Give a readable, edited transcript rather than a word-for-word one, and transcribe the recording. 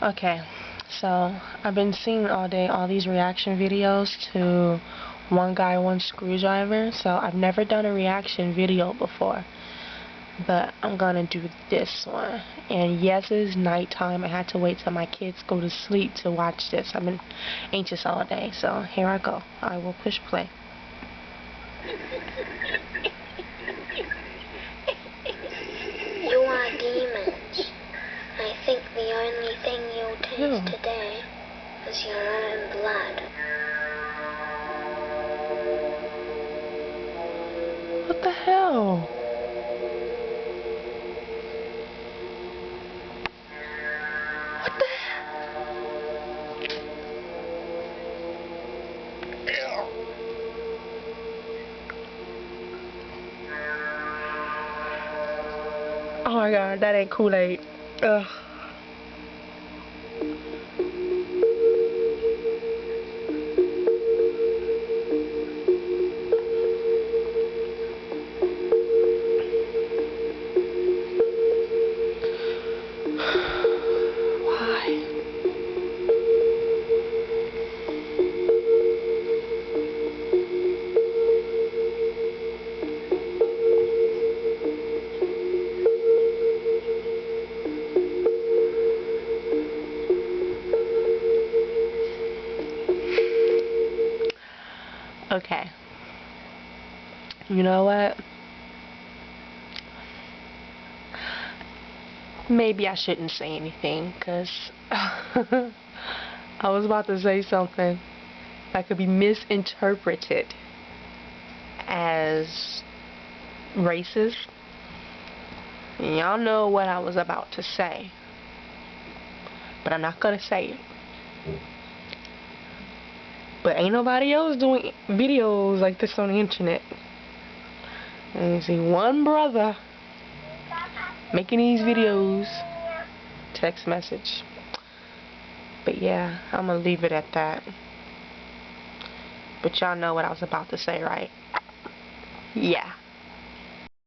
Okay, so I've been seeing all day all these reaction videos to One Guy, One Screwdriver. So I've never done a reaction video before, but I'm gonna do this one. And yes, it is nighttime. I had to wait till my kids go to sleep to watch this. I've been anxious all day, so here I go. I will push play. You are demons. I think the only thing you'll taste today is your own blood. What the hell? What the hell? Oh my god, that ain't Kool-Aid. Ugh. Okay. You know what? Maybe I shouldn't say anything, because I was about to say something that could be misinterpreted as racist. Y'all know what I was about to say, but I'm not gonna say it. But ain't nobody else doing videos like this on the internet. And you see one brother making these videos, text message. But yeah, I'm gonna leave it at that. But y'all know what I was about to say, right? Yeah.